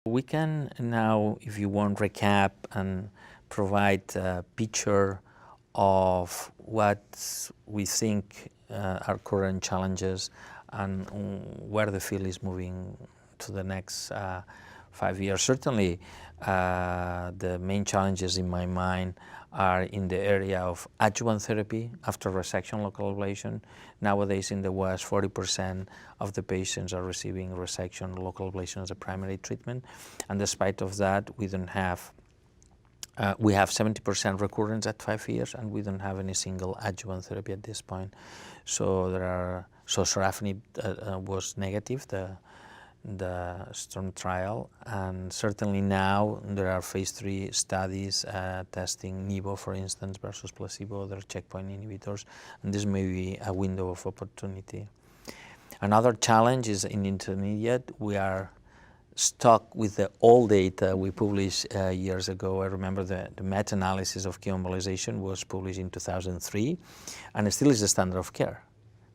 We can now, if you want, recap and provide a picture of what we think are current challenges and where the field is moving to the next 5 years. Certainly, the main challenges in my mind are in the area of adjuvant therapy after resection local ablation. Nowadays in the West, 40% of the patients are receiving resection local ablation as a primary treatment, and despite of that, we don't have we have 70% recurrence at 5 years, and we don't have any single adjuvant therapy at this point. So sorafenib was negative, the STORM trial, and certainly now there are phase 3 studies testing nivo, for instance, versus placebo, other checkpoint inhibitors, and this may be a window of opportunity. Another challenge is in intermediate. We are stuck with the old data we published years ago. I remember the meta-analysis of chemoembolization was published in 2003, and it still is the standard of care.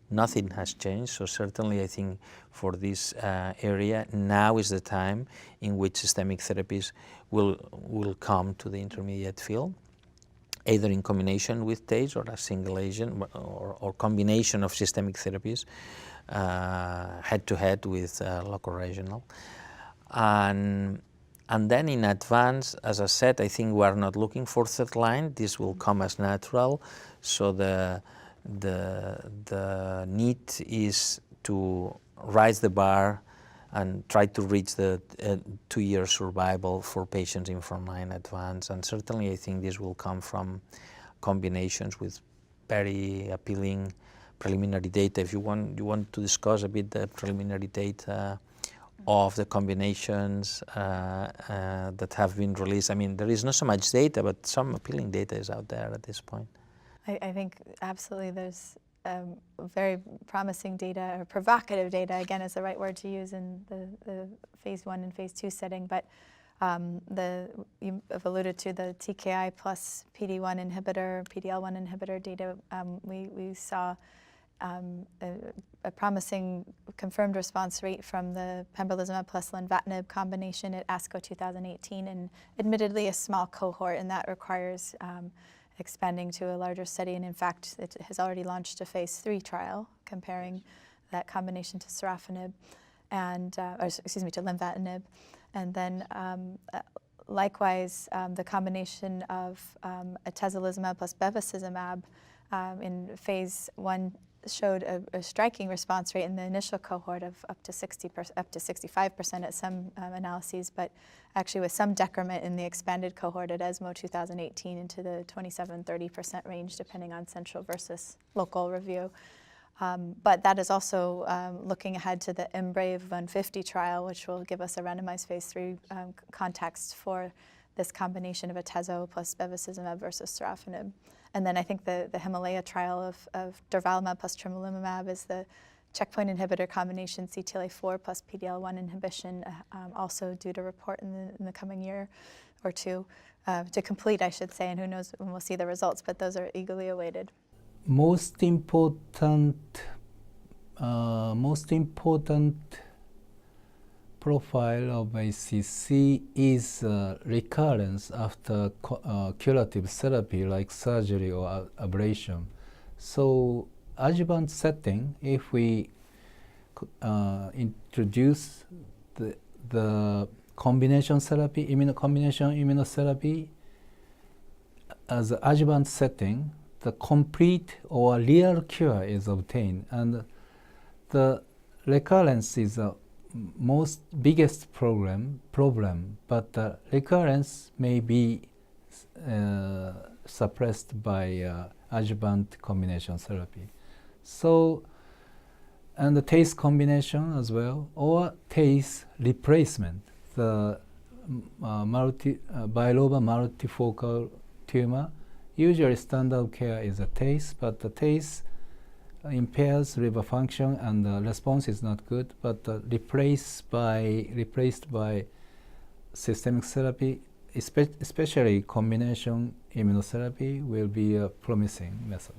Nothing has changed, so certainly I think for this area, now is the time in which systemic therapies will come to the intermediate field, either in combination with TACE or a single agent, or combination of systemic therapies, head-to-head with local regional. And then in advance, as I said, I think we are not looking for third line. This will come as natural. So the need is to raise the bar and try to reach the 2-year survival for patients in frontline advance. And certainly I think this will come from combinations with very appealing preliminary data. If you want to discuss a bit the preliminary data of the combinations that have been released. I mean, there is not so much data, but some appealing data is out there at this point. I think absolutely there's very promising data, or provocative data, again, is the right word to use in the phase 1 and phase 2 setting, but you have alluded to the TKI plus PD-1 inhibitor, PD-L1 inhibitor data. We saw a promising confirmed response rate from the pembrolizumab plus lenvatinib combination at ASCO 2018, and admittedly a small cohort, and that requires expanding to a larger study. And in fact, it has already launched a phase 3 trial comparing that combination to sorafenib, and to lenvatinib. And then likewise, the combination of atezolizumab plus bevacizumab in phase 1 showed a striking response rate in the initial cohort of up to 65% at some analyses, but actually with some decrement in the expanded cohort at ESMO 2018 into the 27-30% range, depending on central versus local review. But that is also looking ahead to the EMBRAVE 150 trial, which will give us a randomized phase 3 context for this combination of atezo plus bevacizumab versus sorafenib. And then I think the Himalaya trial of durvalumab plus tremelimumab is the checkpoint inhibitor combination CTLA-4 plus PD-L1 inhibition, also due to report in the coming year or two, to complete, I should say, and who knows when we'll see the results, but those are eagerly awaited. Most important profile of HCC is recurrence after curative therapy like surgery or ablation. So adjuvant setting, if we introduce the combination therapy, immunotherapy as an adjuvant setting, the complete or real cure is obtained, and the recurrence is a biggest problem, but the recurrence may be suppressed by adjuvant combination therapy. So, and the TACE combination as well, or TACE replacement, the bilobar multifocal tumor. Usually standard of care is a TACE, but the TACE impairs liver function and the response is not good, but replaced by systemic therapy, especially combination immunotherapy, will be a promising method.